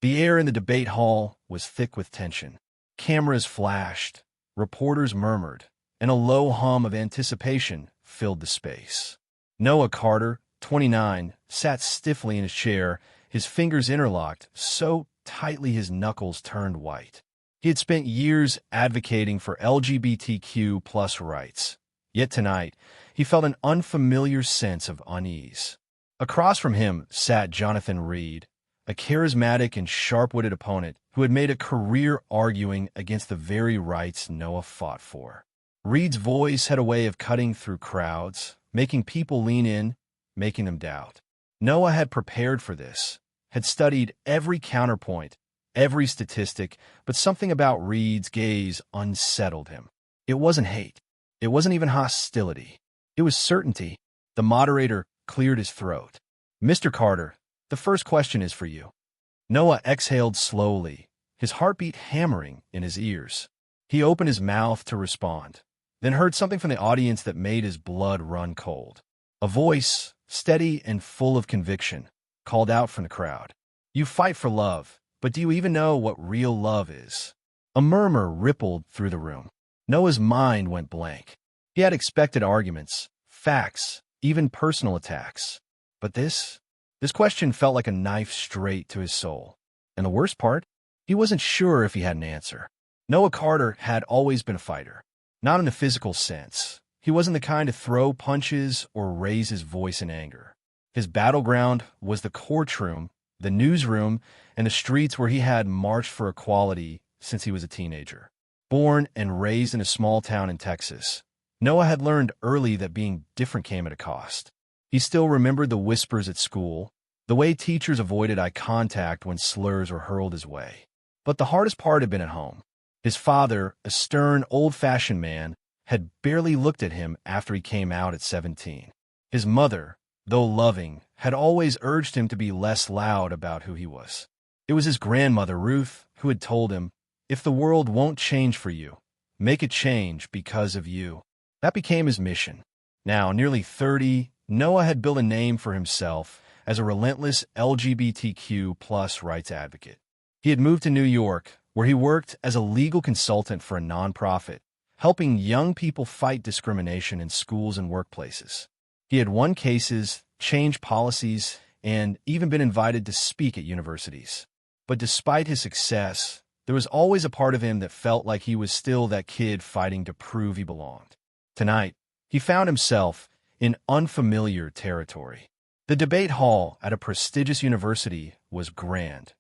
The air in the debate hall was thick with tension. Cameras flashed, reporters murmured, and a low hum of anticipation filled the space. Noah Carter, 29, sat stiffly in his chair, his fingers interlocked so tightly his knuckles turned white. He had spent years advocating for LGBTQ plus rights. Yet tonight, he felt an unfamiliar sense of unease. Across from him sat Jonathan Reed, a charismatic and sharp-witted opponent who had made a career arguing against the very rights Noah fought for. Reed's voice had a way of cutting through crowds, making people lean in, making them doubt. Noah had prepared for this, had studied every counterpoint, every statistic, but something about Reed's gaze unsettled him. It wasn't hate. It wasn't even hostility. It was certainty. The moderator cleared his throat. "Mr. Carter, the first question is for you." Noah exhaled slowly, his heartbeat hammering in his ears. He opened his mouth to respond, then heard something from the audience that made his blood run cold. A voice, steady and full of conviction, called out from the crowd. "You fight for love, but do you even know what real love is?" A murmur rippled through the room. Noah's mind went blank. He had expected arguments, facts, even personal attacks. But this question felt like a knife straight to his soul. And the worst part, he wasn't sure if he had an answer. Noah Carter had always been a fighter, not in the physical sense. He wasn't the kind to throw punches or raise his voice in anger. His battleground was the courtroom, the newsroom, and the streets where he had marched for equality since he was a teenager. Born and raised in a small town in Texas, Noah had learned early that being different came at a cost. He still remembered the whispers at school, the way teachers avoided eye contact when slurs were hurled his way. But the hardest part had been at home. His father, a stern, old-fashioned man, had barely looked at him after he came out at 17. His mother, though loving, had always urged him to be less loud about who he was. It was his grandmother, Ruth, who had told him, "If the world won't change for you, make it change because of you." That became his mission. Now, nearly 30, Noah had built a name for himself as a relentless LGBTQ plus rights advocate. He had moved to New York, where he worked as a legal consultant for a nonprofit, helping young people fight discrimination in schools and workplaces. He had won cases, changed policies, and even been invited to speak at universities. But despite his success, there was always a part of him that felt like he was still that kid fighting to prove he belonged. Tonight, he found himself in unfamiliar territory. The debate hall at a prestigious university was grand.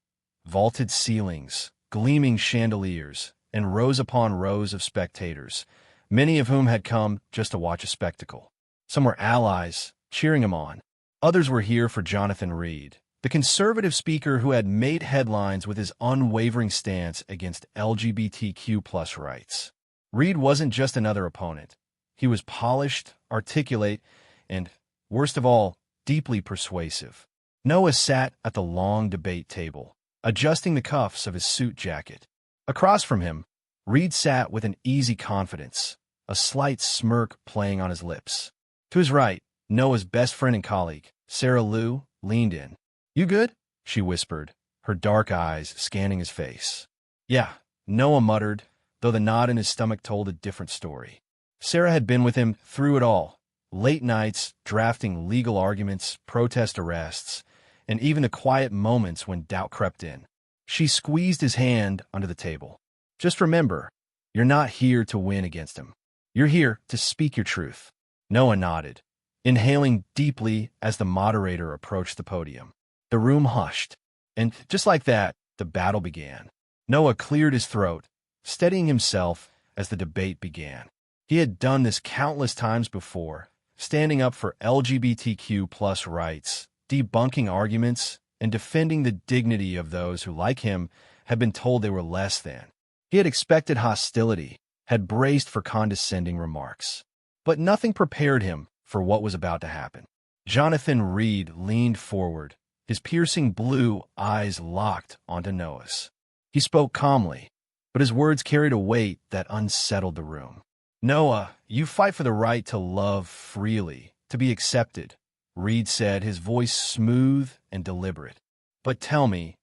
Vaulted ceilings, gleaming chandeliers, and rows upon rows of spectators, many of whom had come just to watch a spectacle. Some were allies, cheering him on. Others were here for Jonathan Reed, the conservative speaker who had made headlines with his unwavering stance against LGBTQ plus rights. Reed wasn't just another opponent. He was polished, articulate, and, worst of all, deeply persuasive. Noah sat at the long debate table, adjusting the cuffs of his suit jacket. Across from him, Reed sat with an easy confidence, a slight smirk playing on his lips. To his right, Noah's best friend and colleague, Sarah Lou, leaned in. "You good?" she whispered, her dark eyes scanning his face. "Yeah," Noah muttered, though the knot in his stomach told a different story. Sarah had been with him through it all, late nights, drafting legal arguments, protest arrests, and even the quiet moments when doubt crept in. She squeezed his hand under the table. "Just remember, you're not here to win against him. You're here to speak your truth." Noah nodded, inhaling deeply as the moderator approached the podium. The room hushed, and just like that, the battle began. Noah cleared his throat, steadying himself as the debate began. He had done this countless times before, standing up for LGBTQ plus rights, debunking arguments, and defending the dignity of those who, like him, had been told they were less than. He had expected hostility, had braced for condescending remarks. But nothing prepared him for what was about to happen. Jonathan Reed leaned forward, his piercing blue eyes locked onto Noah's. He spoke calmly, but his words carried a weight that unsettled the room. "Noah, you fight for the right to love freely, to be accepted," Reed said, his voice smooth and deliberate. "But tell me,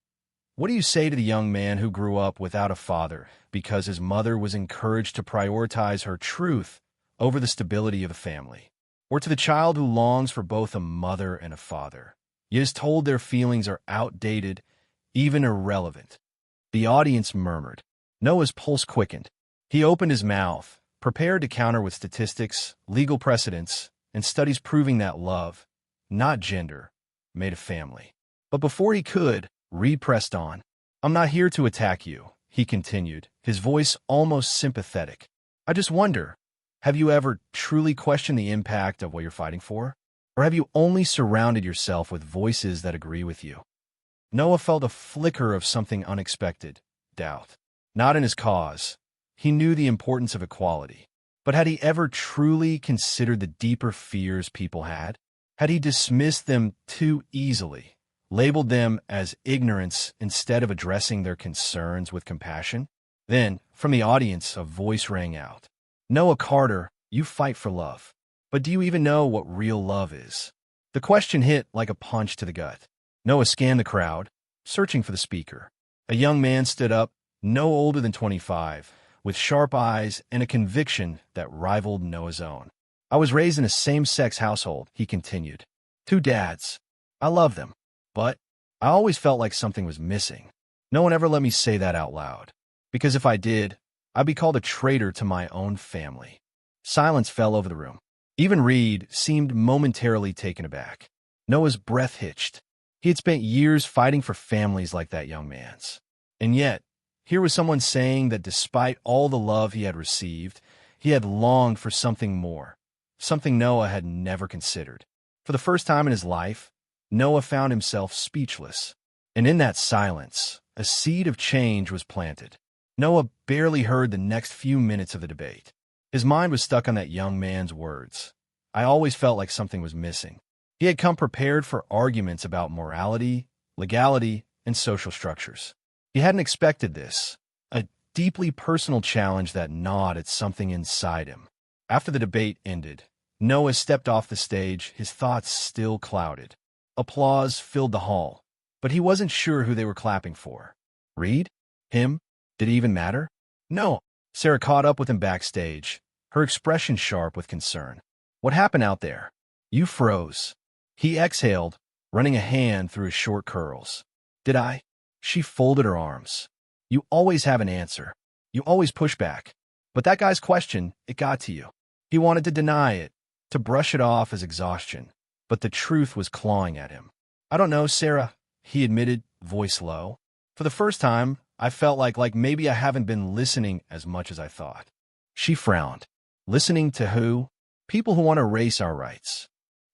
What do you say to the young man who grew up without a father because his mother was encouraged to prioritize her truth over the stability of a family? Or to the child who longs for both a mother and a father, yet is told their feelings are outdated, even irrelevant? The audience murmured. Noah's pulse quickened. He opened his mouth, prepared to counter with statistics, legal precedents, and studies proving that love, not gender, made a family. But before he could, Reed pressed on. "I'm not here to attack you," he continued, his voice almost sympathetic. "I just wonder, have you ever truly questioned the impact of what you're fighting for? Or have you only surrounded yourself with voices that agree with you?" Noah felt a flicker of something unexpected, doubt. Not in his cause. He knew the importance of equality. But had he ever truly considered the deeper fears people had? Had he dismissed them too easily, labeled them as ignorance instead of addressing their concerns with compassion? Then, from the audience, a voice rang out. "Noah Carter, you fight for love. But do you even know what real love is?" The question hit like a punch to the gut. Noah scanned the crowd, searching for the speaker. A young man stood up, no older than 25, with sharp eyes and a conviction that rivaled Noah's own. "I was raised in a same-sex household," he continued. "Two dads. I love them. But I always felt like something was missing. No one ever let me say that out loud. Because if I did, I'd be called a traitor to my own family." Silence fell over the room. Even Reed seemed momentarily taken aback. Noah's breath hitched. He had spent years fighting for families like that young man's. And yet, here was someone saying that despite all the love he had received, he had longed for something more, something Noah had never considered. For the first time in his life, Noah found himself speechless. And in that silence, a seed of change was planted. Noah barely heard the next few minutes of the debate. His mind was stuck on that young man's words. "I always felt like something was missing." He had come prepared for arguments about morality, legality, and social structures. He hadn't expected this, a deeply personal challenge that gnawed at something inside him. After the debate ended, Noah stepped off the stage, his thoughts still clouded. Applause filled the hall, but he wasn't sure who they were clapping for. Reed? Him? Did it even matter? No. Sarah caught up with him backstage, her expression sharp with concern. "What happened out there?" "You froze." He exhaled, running a hand through his short curls. "Did I?" She folded her arms. "You always have an answer. You always push back. But that guy's question, it got to you. He wanted to deny it, to brush it off as exhaustion. But the truth was clawing at him." "I don't know, Sarah," he admitted, voice low. "For the first time, I felt like maybe I haven't been listening as much as I thought." She frowned. "Listening to who?" "People who want to erase our rights."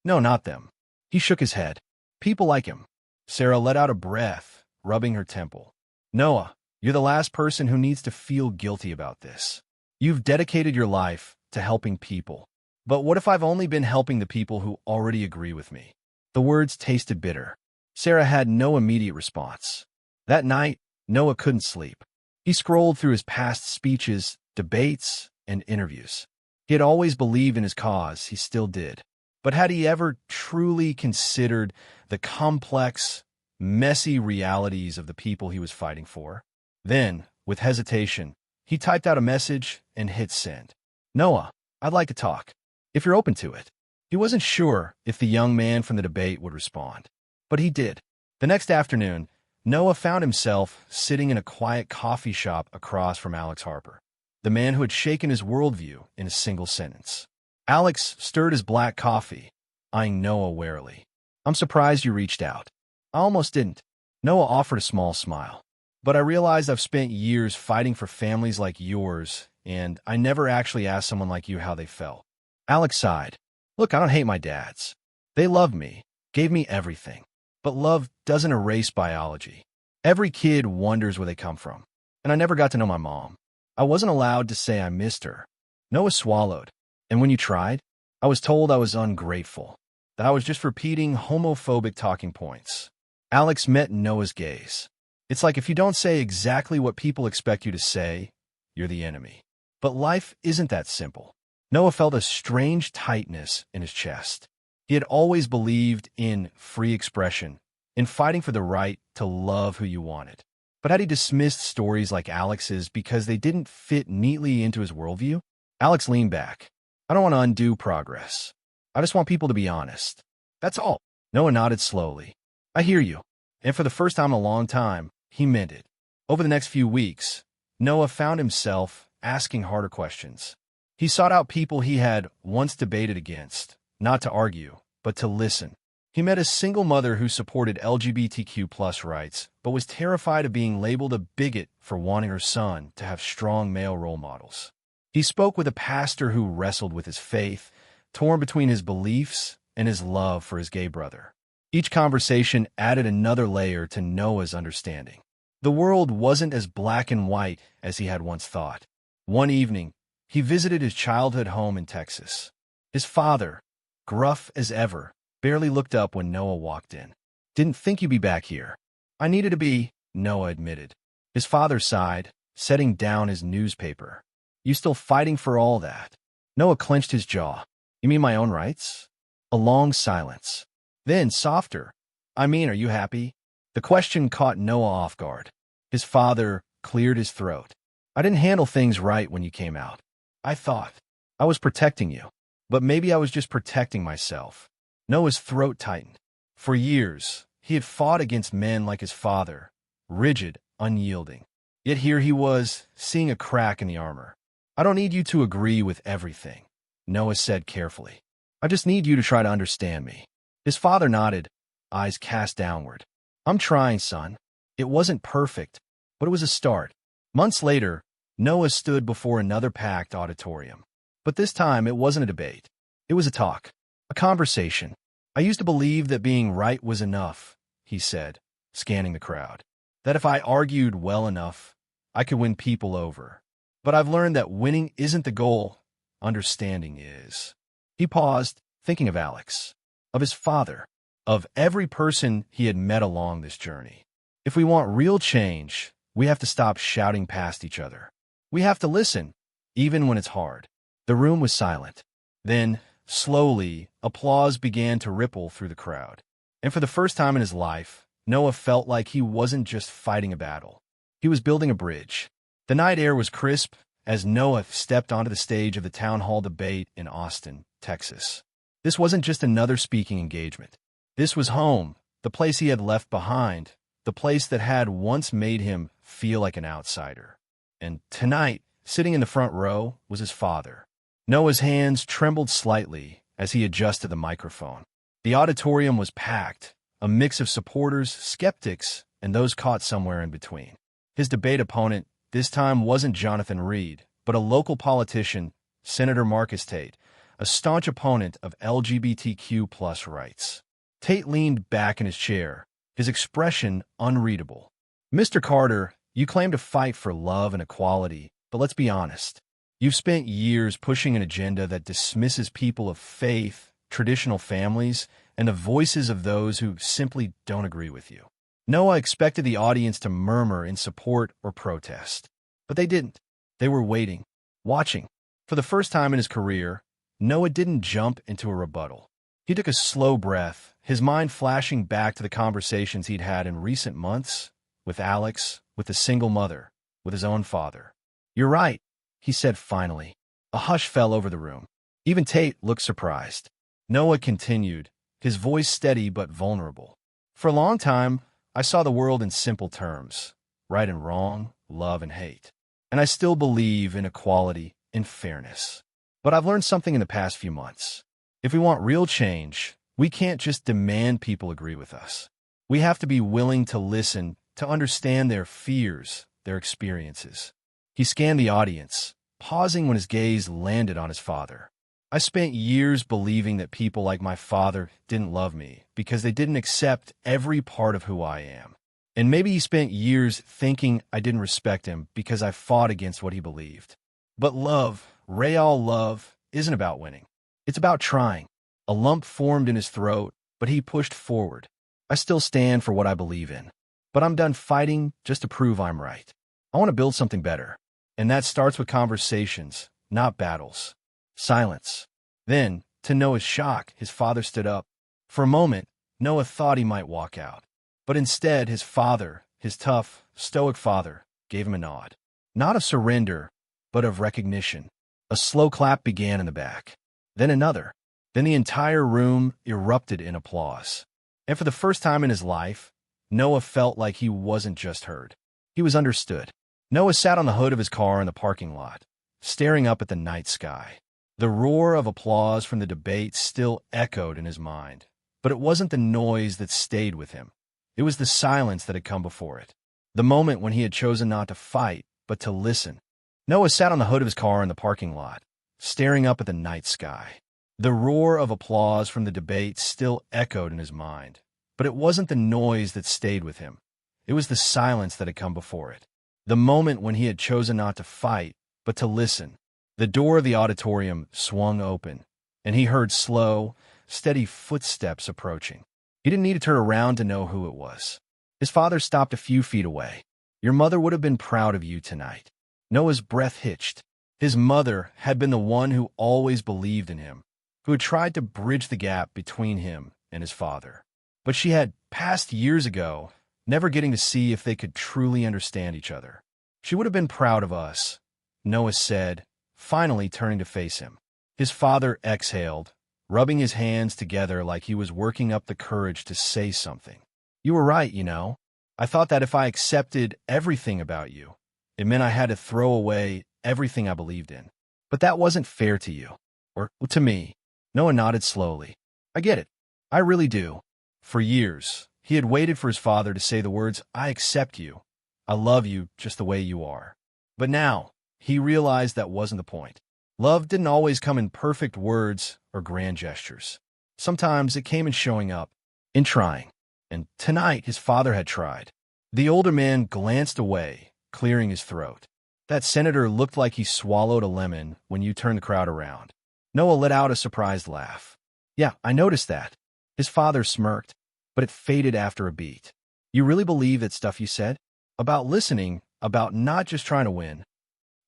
"No, not them." He shook his head. "People like him." Sarah let out a breath, rubbing her temple. "Noah, you're the last person who needs to feel guilty about this. You've dedicated your life to helping people. But what if I've only been helping the people who already agree with me?" The words tasted bitter. Sarah had no immediate response. That night, Noah couldn't sleep. He scrolled through his past speeches, debates, and interviews. He had always believed in his cause, he still did. But had he ever truly considered the complex, messy realities of the people he was fighting for? Then, with hesitation, he typed out a message and hit send. "Noah, I'd like to talk, if you're open to it." He wasn't sure if the young man from the debate would respond, but he did. The next afternoon, Noah found himself sitting in a quiet coffee shop across from Alex Harper, the man who had shaken his worldview in a single sentence. Alex stirred his black coffee, eyeing Noah warily. "I'm surprised you reached out." "I almost didn't." Noah offered a small smile. "But I realized I've spent years fighting for families like yours, and I never actually asked someone like you how they felt." Alex sighed. "Look, I don't hate my dads. They loved me, gave me everything. But love doesn't erase biology. Every kid wonders where they come from. And I never got to know my mom. I wasn't allowed to say I missed her." Noah swallowed. "And when you tried, I was told I was ungrateful, that I was just repeating homophobic talking points." Alex met Noah's gaze. "It's like if you don't say exactly what people expect you to say, you're the enemy." But life isn't that simple. Noah felt a strange tightness in his chest. He had always believed in free expression, in fighting for the right to love who you wanted. But had he dismissed stories like Alex's because they didn't fit neatly into his worldview? Alex leaned back. I don't want to undo progress. I just want people to be honest. That's all. Noah nodded slowly. I hear you. And for the first time in a long time, he meant it. Over the next few weeks, Noah found himself asking harder questions. He sought out people he had once debated against, not to argue, but to listen. He met a single mother who supported LGBTQ+ rights, but was terrified of being labeled a bigot for wanting her son to have strong male role models. He spoke with a pastor who wrestled with his faith, torn between his beliefs and his love for his gay brother. Each conversation added another layer to Noah's understanding. The world wasn't as black and white as he had once thought. One evening, he visited his childhood home in Texas. His father, gruff as ever, barely looked up when Noah walked in. Didn't think you'd be back here. I needed to be, Noah admitted. His father sighed, setting down his newspaper. You still fighting for all that? Noah clenched his jaw. You mean my own rights? A long silence. Then, softer. I mean, are you happy? The question caught Noah off guard. His father cleared his throat. I didn't handle things right when you came out. I thought I was protecting you, but maybe I was just protecting myself. Noah's throat tightened. For years, he had fought against men like his father, rigid, unyielding. Yet here he was, seeing a crack in the armor. I don't need you to agree with everything, Noah said carefully. I just need you to try to understand me. His father nodded, eyes cast downward. I'm trying, son. It wasn't perfect, but it was a start. Months later, Noah stood before another packed auditorium. But this time, it wasn't a debate. It was a talk, a conversation. I used to believe that being right was enough, he said, scanning the crowd. That if I argued well enough, I could win people over. But I've learned that winning isn't the goal, understanding is. He paused, thinking of Alex, of his father, of every person he had met along this journey. If we want real change, we have to stop shouting past each other. We have to listen, even when it's hard. The room was silent. Then, slowly, applause began to ripple through the crowd. And for the first time in his life, Noah felt like he wasn't just fighting a battle. He was building a bridge. The night air was crisp as Noah stepped onto the stage of the town hall debate in Austin, Texas. This wasn't just another speaking engagement. This was home, the place he had left behind, the place that had once made him feel like an outsider. And tonight, sitting in the front row, was his father. Noah's hands trembled slightly as he adjusted the microphone. The auditorium was packed, a mix of supporters, skeptics, and those caught somewhere in between. His debate opponent this time wasn't Jonathan Reed, but a local politician, Senator Marcus Tate, a staunch opponent of LGBTQ+ rights. Tate leaned back in his chair, his expression unreadable. Mr. Carter, you claim to fight for love and equality, but let's be honest. You've spent years pushing an agenda that dismisses people of faith, traditional families, and the voices of those who simply don't agree with you. Noah expected the audience to murmur in support or protest. But they didn't. They were waiting, watching. For the first time in his career, Noah didn't jump into a rebuttal. He took a slow breath, his mind flashing back to the conversations he'd had in recent months, with Alex, with a single mother, with his own father. You're right, he said finally. A hush fell over the room. Even Tate looked surprised. Noah continued, his voice steady but vulnerable. For a long time, I saw the world in simple terms, right and wrong, love and hate. And I still believe in equality, in fairness. But I've learned something in the past few months. If we want real change, we can't just demand people agree with us. We have to be willing to listen, to understand their fears, their experiences. He scanned the audience, pausing when his gaze landed on his father. I spent years believing that people like my father didn't love me because they didn't accept every part of who I am. And maybe he spent years thinking I didn't respect him because I fought against what he believed. But love, real love, isn't about winning. It's about trying. A lump formed in his throat, but he pushed forward. I still stand for what I believe in. But I'm done fighting just to prove I'm right. I want to build something better. And that starts with conversations, not battles. Silence. Then, to Noah's shock, his father stood up. For a moment, Noah thought he might walk out. But instead, his father, his tough, stoic father, gave him a nod. Not of surrender, but of recognition. A slow clap began in the back. Then another. Then the entire room erupted in applause. And for the first time in his life, Noah felt like he wasn't just heard. He was understood. Noah sat on the hood of his car in the parking lot, staring up at the night sky. The roar of applause from the debate still echoed in his mind. But it wasn't the noise that stayed with him. It was the silence that had come before it. The moment when he had chosen not to fight, but to listen. Noah sat on the hood of his car in the parking lot, staring up at the night sky. The roar of applause from the debate still echoed in his mind. But it wasn't the noise that stayed with him. It was the silence that had come before it. The moment when he had chosen not to fight, but to listen. The door of the auditorium swung open, and he heard slow, steady footsteps approaching. He didn't need to turn around to know who it was. His father stopped a few feet away. "Your mother would have been proud of you tonight." Noah's breath hitched. His mother had been the one who always believed in him, who had tried to bridge the gap between him and his father. But she had passed years ago, never getting to see if they could truly understand each other. "She would have been proud of us," Noah said, finally turning to face him. His father exhaled, rubbing his hands together like he was working up the courage to say something. "You were right, you know. I thought that if I accepted everything about you, it meant I had to throw away everything I believed in. But that wasn't fair to you. Or to me." Noah nodded slowly. "I get it. I really do." For years, he had waited for his father to say the words, "I accept you. I love you just the way you are." But now, he realized that wasn't the point. Love didn't always come in perfect words or grand gestures. Sometimes it came in showing up, in trying. And tonight, his father had tried. The older man glanced away, clearing his throat. That senator looked like he swallowed a lemon when you turned the crowd around. Noah let out a surprised laugh. "Yeah, I noticed that." His father smirked, but it faded after a beat. "You really believe that stuff you said? About listening, about not just trying to win?"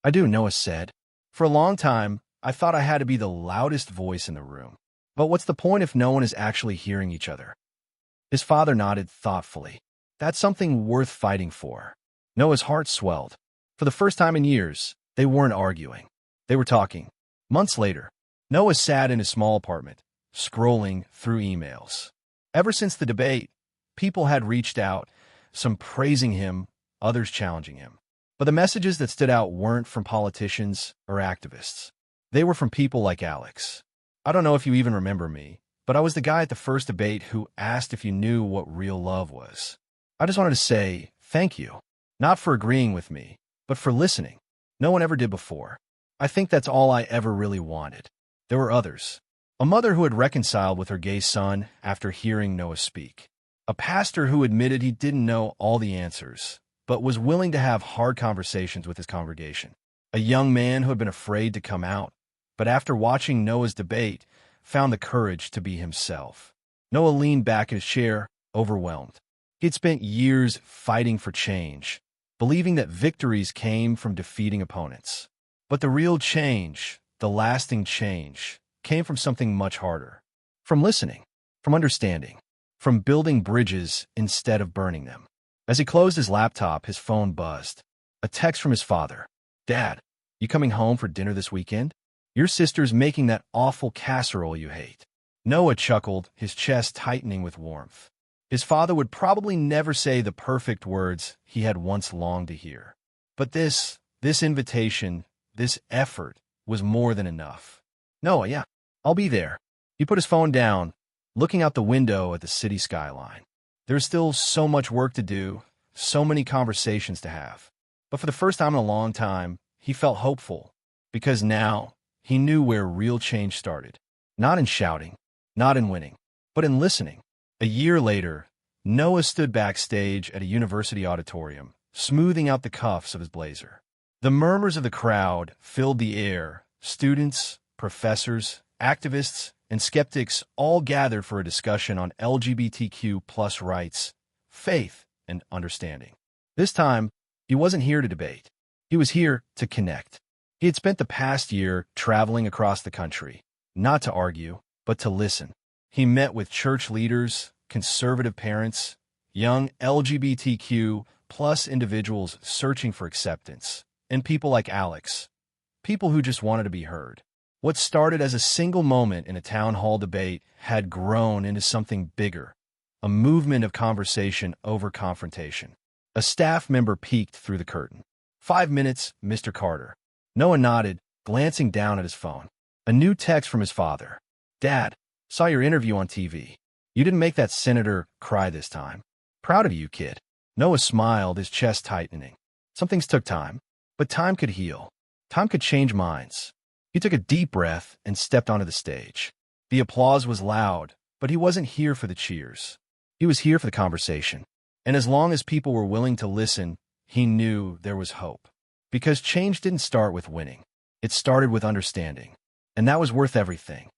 "I do," Noah said. "For a long time, I thought I had to be the loudest voice in the room. But what's the point if no one is actually hearing each other?" His father nodded thoughtfully. "That's something worth fighting for." Noah's heart swelled. For the first time in years, they weren't arguing. They were talking. Months later, Noah sat in his small apartment, scrolling through emails. Ever since the debate, people had reached out, some praising him, others challenging him. But the messages that stood out weren't from politicians or activists. They were from people like Alex. "I don't know if you even remember me, but I was the guy at the first debate who asked if you knew what real love was. I just wanted to say thank you, not for agreeing with me, but for listening. No one ever did before. I think that's all I ever really wanted." There were others. A mother who had reconciled with her gay son after hearing Noah speak. A pastor who admitted he didn't know all the answers, but was willing to have hard conversations with his congregation. A young man who had been afraid to come out, but after watching Noah's debate, found the courage to be himself. Noah leaned back in his chair, overwhelmed. He'd spent years fighting for change, believing that victories came from defeating opponents. But the real change, the lasting change, came from something much harder. From listening, from understanding, from building bridges instead of burning them. As he closed his laptop, his phone buzzed. A text from his father. "Dad, you coming home for dinner this weekend? Your sister's making that awful casserole you hate." Noah chuckled, his chest tightening with warmth. His father would probably never say the perfect words he had once longed to hear. But this invitation, this effort, was more than enough. "Noah, yeah, I'll be there." He put his phone down, looking out the window at the city skyline. There's still so much work to do, so many conversations to have. But for the first time in a long time, he felt hopeful, because now he knew where real change started. Not in shouting, not in winning, but in listening. A year later, Noah stood backstage at a university auditorium, smoothing out the cuffs of his blazer. The murmurs of the crowd filled the air. Students, professors, activists, and skeptics all gathered for a discussion on LGBTQ+ rights, faith, and understanding. This time, he wasn't here to debate. He was here to connect. He had spent the past year traveling across the country, not to argue, but to listen. He met with church leaders, conservative parents, young LGBTQ+ plus individuals searching for acceptance, and people like Alex, people who just wanted to be heard. What started as a single moment in a town hall debate had grown into something bigger, a movement of conversation over confrontation. A staff member peeked through the curtain. 5 minutes, Mr. Carter. Noah nodded, glancing down at his phone. A new text from his father. Dad, saw your interview on TV. You didn't make that senator cry this time. Proud of you, kid. Noah smiled, his chest tightening. Some things took time, but time could heal. Time could change minds. He took a deep breath and stepped onto the stage. The applause was loud, but he wasn't here for the cheers. He was here for the conversation. And as long as people were willing to listen, he knew there was hope. Because change didn't start with winning. It started with understanding. And that was worth everything.